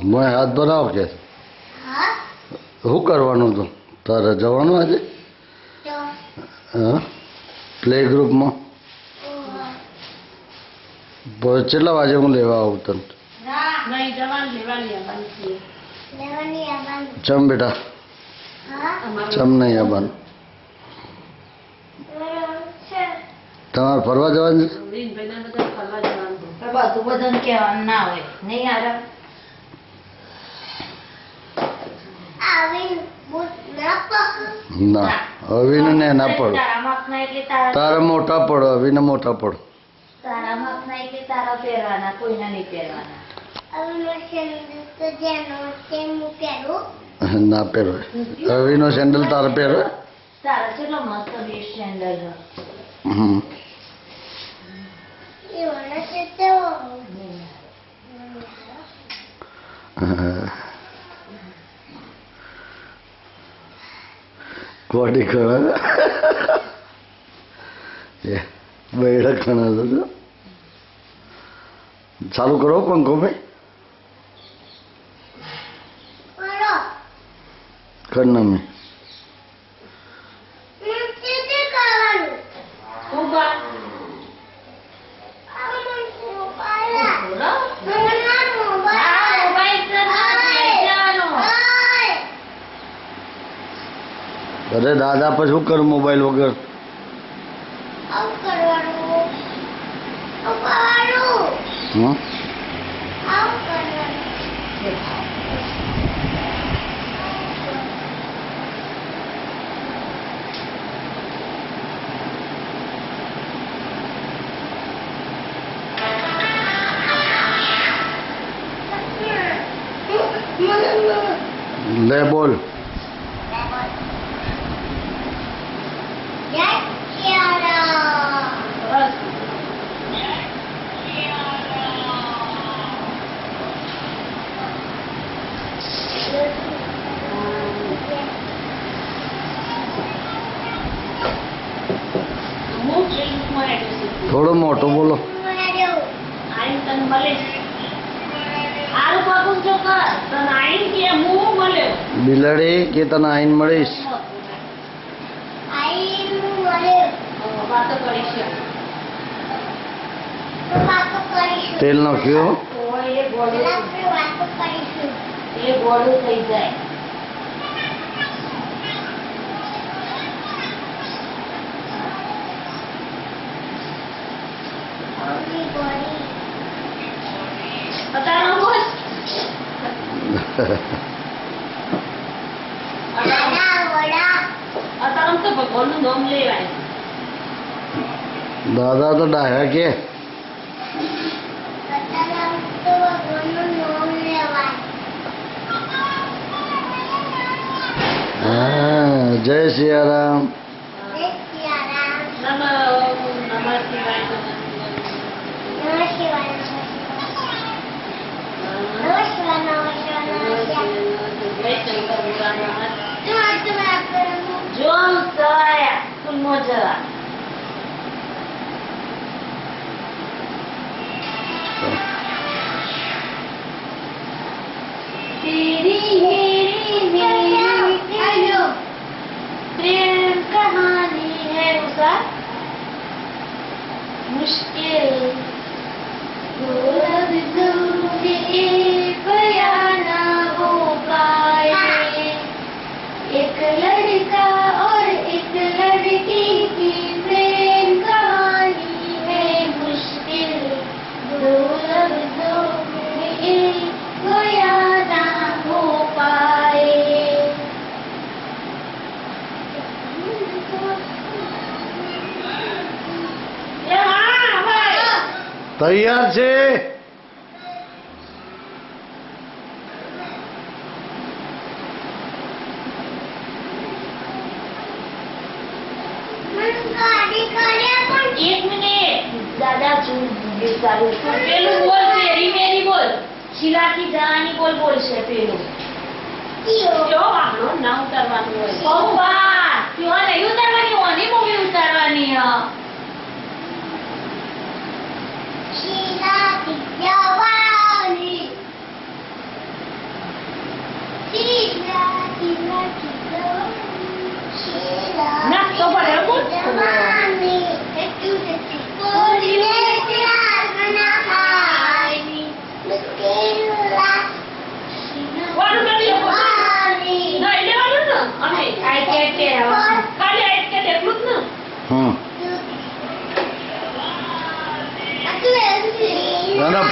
મેં હાથ ભરાવ કે શું કરવાનું હતું તારે જવાનું આજે હા પ્લે ગ્રુપમાં કેટલા વાગે હું લેવા આવું તને ચમ બેટા ચમ નહીં આવવાનું તમારે ફરવા જવાનું છે બધું બધાને કહેવાનું ના હોય નહીં યાર ના અવિને ને ના પડો તારા મોટા પડો અવિને મોટા પડો તારા માપ ના એટલે તારા પહેરવાના કોઈના નહીં પહેરવાના ના પહેરો અવિનો સેન્ડલ તારે પહેરો તારા કેટલો મસ્ત બેસ્ટ સેન્ડલ હમ કોડી ખણા બેડા ખણા તો ચાલુ કરો પંખો ભાઈ કરના મેં અરે દાદા પછી શું કરું મોબાઈલ વગર હમ લે બોલ થોડો મોટો બોલો બિલાડી કે તને આઈન મળીશ તેલ નાખ્યો થઈ જાય દાદા તો ડાયા કે હા જય સિયારામ प्रेम कहानी है उसका मुश्किल बयाना हो पाए एक लड़का और एक लड़की की प्रेम कहानी है मुश्किल दो लफ्जों में बयाना हो पाए તૈયાર છે एक मिनट दादा पेलू बोल मेरी मेरी बोल शीला की जवानी बोल बोल से पेलू क्यों वाहनो ना उतारवानी હોય પપ્પા ક્यों નહીં ઉતારવાની ઓની મૂવી ઉતારવાની હ शीला की जवानी ના ના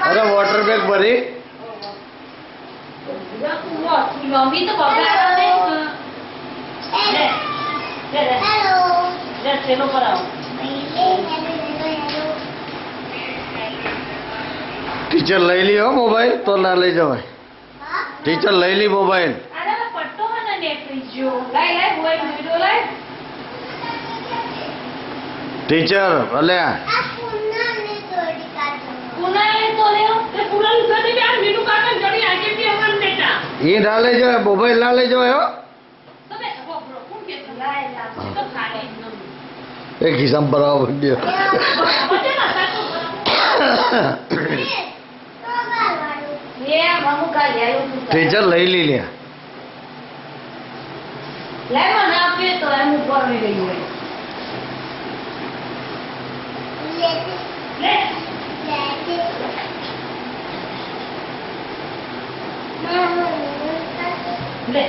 અરે વોટર બેગ ભરી મમ્મી તો બગાડો નહીં. લે, લે, લે. લે, થેલો પર આવો. ટીચર લઈ લી હો મોબાઈલ તો ના લઈ જવાય ટીચર લઈ લી મોબાઈલ આને તો પટ્ટો મને નેકળી ગયો. લાય, લાય, હોય વિડિયો લાય. ટીચર અલ્યા કુનાલે તો લેવો. તે કુનાલ ગને બે આ મીનુ કાકા જડી આગે કે હમન બેટા. એ ના લઈ જવાય મોબાઈલ ના લઈ જવાય હો તો બે બબરો કોણ કે લાય લાય તો ખાડે નમ. એ ખિસ્સામાં ભરાવા માંડ્યો મતે ના સાતો. એ મામુ કા લેયો તું. ટીચર લઈ લી લ્યા લાય મને આપે તો એમ ઉપર રહી ગઈ હોય. લે. લે.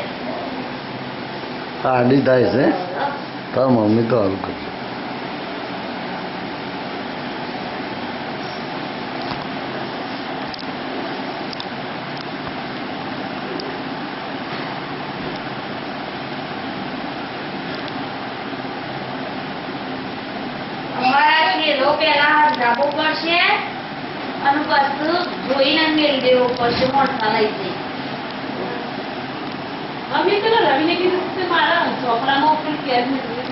આડી થાય છે તાર મમ્મી તો હારું કરશે અમારા કેરો પેલા ધાબો પડશે અને પાછું ધોઈને મેળી દેવો પડશે મોટા લઈ જઈ. અમે પેલા રવિને કીધું કે મારા ચોપડામાં ઉપર કેર મૂકી